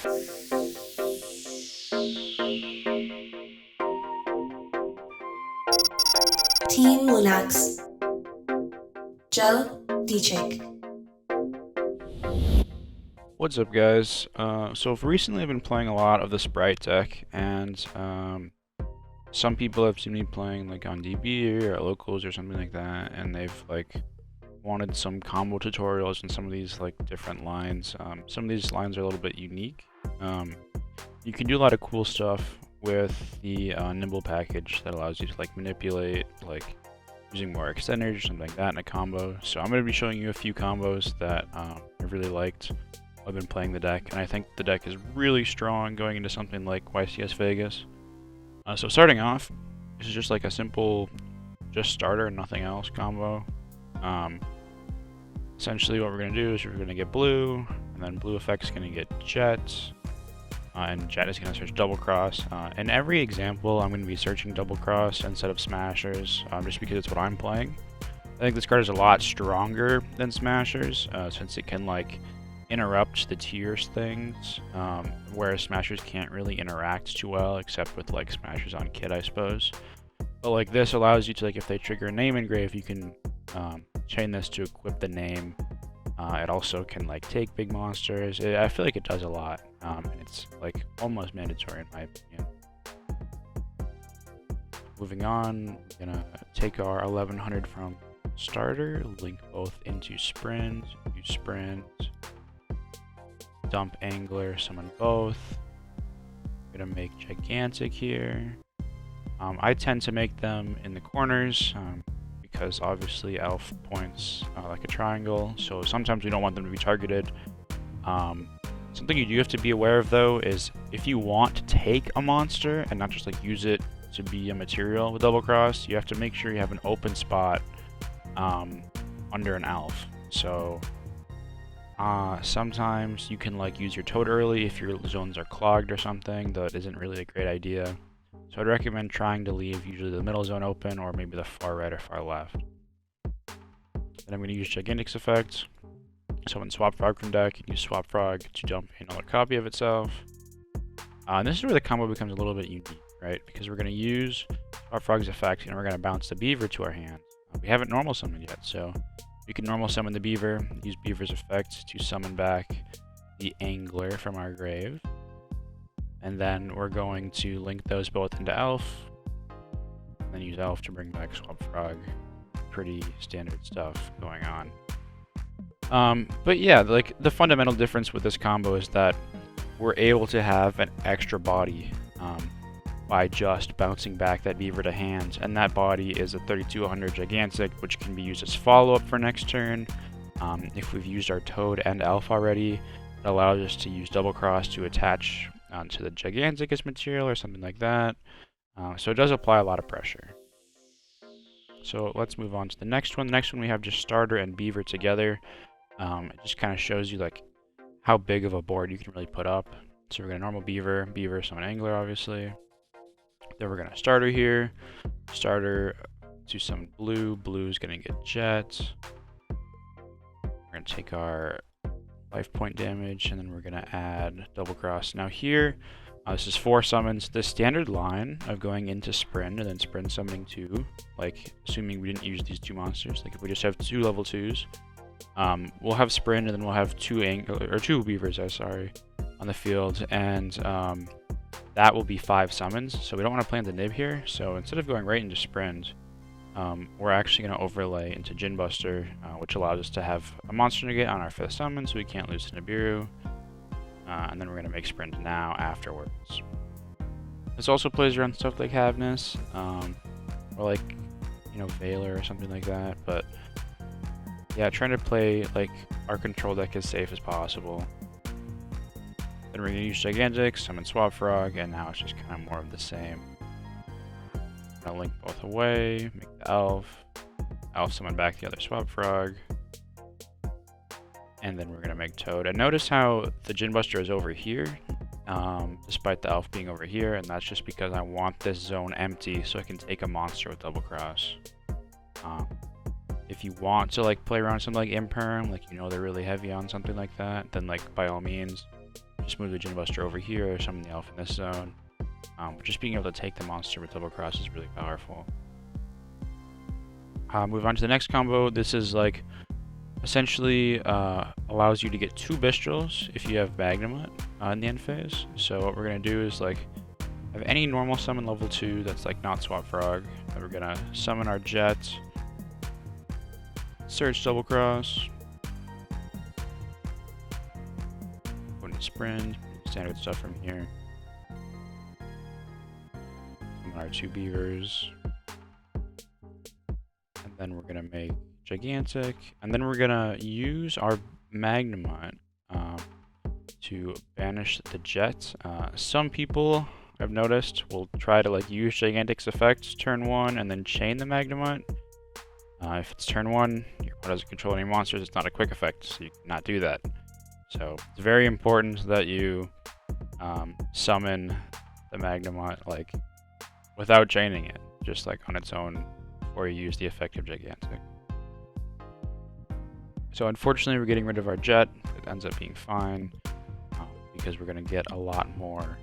Team wnax. Joe, Dietrich. What's up, guys? So recently I've been playing a lot of the Spright deck, and some people have seen me playing like on DB or at locals or something like that, and they've like wanted some combo tutorials and some of these like different lines. Some of these lines are a little bit unique. You can do a lot of cool stuff with the Nimble package that allows you to like manipulate like using more extenders or something like that in a combo. So I'm going to be showing you a few combos that I really liked. I've been playing the deck, and I think the deck is really strong going into something like YCS Vegas. So starting off, this is just like a simple just starter and nothing else combo. Essentially what we're going to do is we're going to get blue, and then blue effect's going to get jet, and jet is going to search double cross. In every example I'm going to be searching double cross instead of smashers, just because it's what I'm playing. I think this card is a lot stronger than smashers, since it can like interrupt the tiers things, whereas smashers can't really interact too well except with like smashers on kit, I suppose. But like this allows you to, like, if they trigger a name engrave, you can chain this to equip the name. It also can like take big monsters. I feel like it does a lot, and it's like almost mandatory in my opinion. Moving on, we're gonna take our 1100 from starter, link both into sprint, use sprint, dump angler, summon both. I'm gonna make gigantic here. I tend to make them in the corners because obviously elf points like a triangle, so sometimes we don't want them to be targeted. Something you do have to be aware of though is if you want to take a monster and not just like use it to be a material with double cross, you have to make sure you have an open spot under an elf. So sometimes you can like use your toad early if your zones are clogged or something, though it isn't really a great idea. So I'd recommend trying to leave usually the middle zone open, or maybe the far right or far left. Then I'm going to use Gigantic's effect. So in Swap Frog from deck, you can use Swap Frog to dump another copy of itself. And this is where the combo becomes a little bit unique, right? Because we're going to use Swap Frog's effect, and we're going to bounce the beaver to our hand. We haven't normal summoned yet, so we can normal summon the beaver, use beaver's effect to summon back the angler from our grave. And then we're going to link those both into elf, and then use elf to bring back Swap Frog. Pretty standard stuff going on. But yeah, like the fundamental difference with this combo is that we're able to have an extra body by just bouncing back that beaver to hand, and that body is a 3200 gigantic, which can be used as follow-up for next turn. If we've used our toad and elf already, it allows us to use double cross to attach onto the giganticus material or something like that. So it does apply a lot of pressure. So let's move on to the next one. The next one we have just starter and beaver together. It just kind of shows you like how big of a board you can really put up. So we're gonna normal beaver, beaver summon angler obviously. Then we're gonna starter here. Starter to summon blue. Blue's gonna get jet. We're gonna take our life point damage, and then we're gonna add double cross. Now here, this is 4 summons. The standard line of going into sprint and then sprint summoning 2, like assuming we didn't use these 2 monsters, like if we just have 2 level 2s, we'll have sprint and then we'll have 2 beavers, on the field, and that will be 5 summons. So we don't want to plant the nib here. So instead of going right into sprint, we're actually going to overlay into Djinn Buster, which allows us to have a monster to get on our 5th summon, so we can't lose to Nibiru. And then we're going to make sprint now afterwards. This also plays around stuff like Havness, or like, Veiler or something like that. But yeah, trying to play like our control deck as safe as possible. Then we're going to use Gigantic, summon Swap Frog, and now it's just kind of more of the same. Gonna link both away, make the elf summon back the other Swap Frog, and then we're gonna make Toad. And notice how the Djinn Buster is over here, despite the elf being over here, and that's just because I want this zone empty so I can take a monster with double cross. If you want to like play around something like Imperm, like they're really heavy on something like that, then like by all means just move the Gin Buster over here, or summon the elf in this zone. Just being able to take the monster with double cross is really powerful. Move on to the next combo. This is like essentially allows you to get 2 Bestials if you have Magnemite in the end phase. So what we're gonna do is like have any normal summon level 2 that's like not Swap Frog. And we're gonna summon our Jet, search double cross, go into sprint, standard stuff from here. Summon our 2 Beavers. And then we're gonna make Gigantic, and then we're gonna use our Magnemite to banish the Jet. Some people I've noticed will try to like use Gigantic's effects turn 1 and then chain the Magnemite. If it's turn 1, your opponent doesn't control any monsters, it's not a quick effect, so you cannot do that. So it's very important that you summon the Magnemite like without chaining it, just like on its own, or you use the effect of Gigantic. So unfortunately we're getting rid of our Jet. It ends up being fine because we're going to get a lot more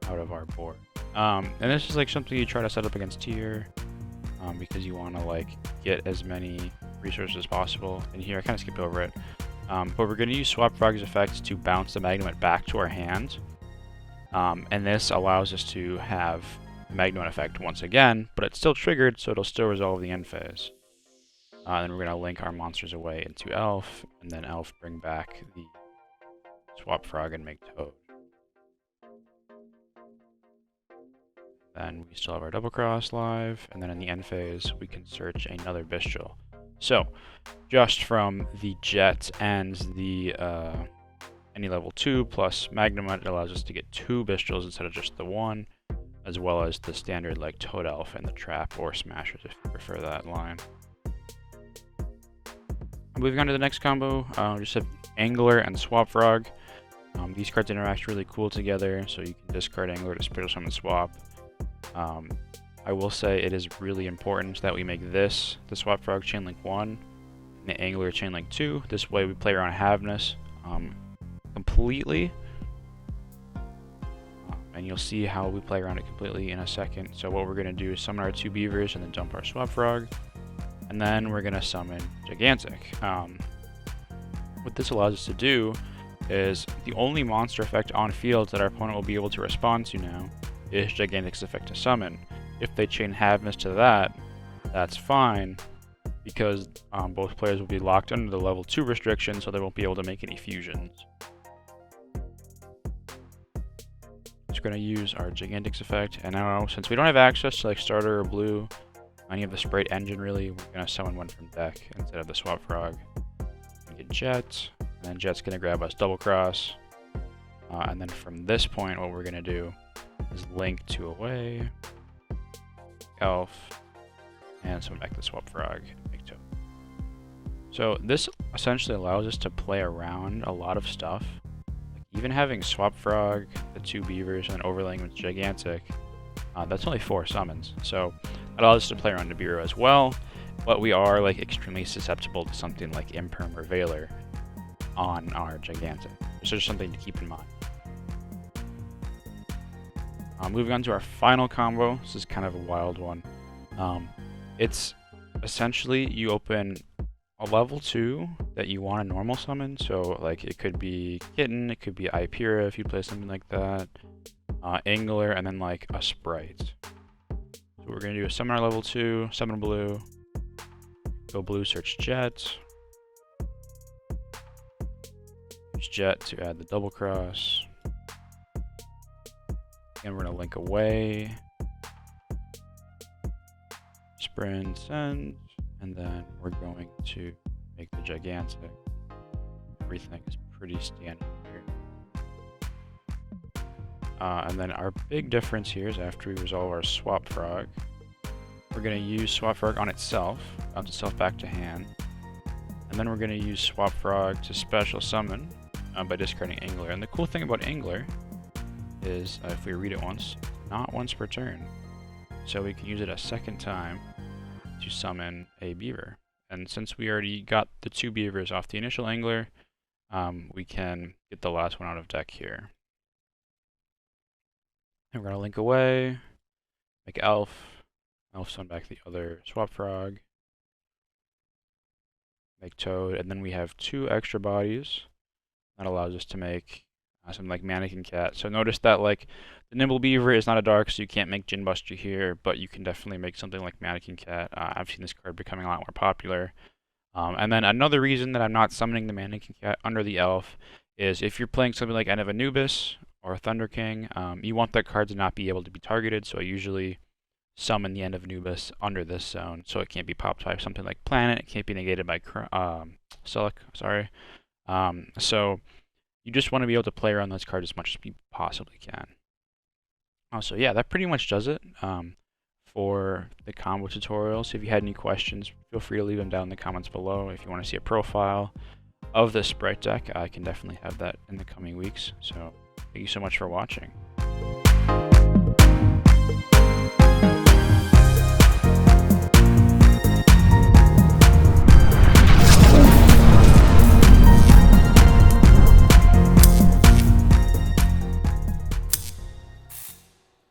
out of our board. And this is like something you try to set up against tier because you want to like get as many resources as possible. And here I kind of skipped over it. But we're going to use Swap Frog's effect to bounce the Magnemite back to our hand. And this allows us to have the Magnemite effect once again, but it's still triggered, so it'll still resolve the end phase. Then we're going to link our monsters away into Elf, and then Elf bring back the Swap Frog and make Toad. Then we still have our Double Cross live, and then in the end phase we can search another Bestial. So, just from the Jet and the any level 2 plus Magnemite, it allows us to get 2 Bestials instead of just the 1, as well as the standard like Toad Elf and the Trap or Smashers if you prefer that line. Moving on to the next combo, we just have Angler and Swap Frog. These cards interact really cool together, so you can discard Angler to special summon Swap. I will say it is really important that we make this, the Swap Frog, Chainlink 1, and the Angler Chainlink 2. This way we play around Haveness completely. And you'll see how we play around it completely in a second. So what we're going to do is summon our 2 Beavers and then dump our Swap Frog. And then we're going to summon Gigantic. What this allows us to do is the only monster effect on field that our opponent will be able to respond to now is Gigantic's effect to summon. If they chain Haveness to that, that's fine, because both players will be locked under the level 2 restriction, so they won't be able to make any fusions. Just going to use our Gigantic's effect, and now since we don't have access to like Starter or Blue, any of the Spright engine really, we're going to summon one from deck instead of the Swap Frog. We get Jet, and then Jet's going to grab us Double Cross, and then from this point what we're going to do is link 2 away, Elf, and summon back the Swap Frog and make Toad. So this essentially allows us to play around a lot of stuff. Like even having Swap Frog, the 2 Beavers, and then overlaying with Gigantic, that's only 4 summons. So it allows us to play around Nibiru as well, but we are like extremely susceptible to something like Imperm or Veiler on our Gigantic. So just something to keep in mind. Moving on to our final combo. This is kind of a wild one. It's essentially you open a level 2 that you want to normal summon. So like it could be Kitten, it could be Ipira if you play something like that, Angler, and then like a Spright. So we're going to do a summon our level 2, summon Blue, go Blue, search Jet, use Jet to add the Double Cross. And we're going to link away, sprint, send, and then we're going to make the Gigantic. Everything is pretty standard here. And then our big difference here is after we resolve our Swap Frog, we're going to use Swap Frog on itself, bounce itself back to hand. And then we're going to use Swap Frog to special summon by discarding Angler. And the cool thing about Angler is if we read it once, not once per turn. So we can use it a second time to summon a Beaver. And since we already got the 2 Beavers off the initial Angler, we can get the last one out of deck here. And we're going to link away, make elf, send back the other swap frog, make toad, and then we have 2 extra bodies. That allows us to make something like mannequin cat. So notice that like the nimble beaver is not a dark, so you can't make Gin Buster here, but you can definitely make something like mannequin cat. I've seen this card becoming a lot more popular. And then another reason that I'm not summoning the mannequin cat under the elf is if you're playing something like End of Anubis or Thunder King, you want that card to not be able to be targeted, so I usually summon the End of Anubis under this zone, so it can't be popped by something like Planet, it can't be negated by Sulik, sorry. So you just want to be able to play around this card as much as you possibly can. So yeah, that pretty much does it for the combo tutorial. So if you had any questions, feel free to leave them down in the comments below. If you want to see a profile of the Spright deck, I can definitely have that in the coming weeks. So thank you so much for watching.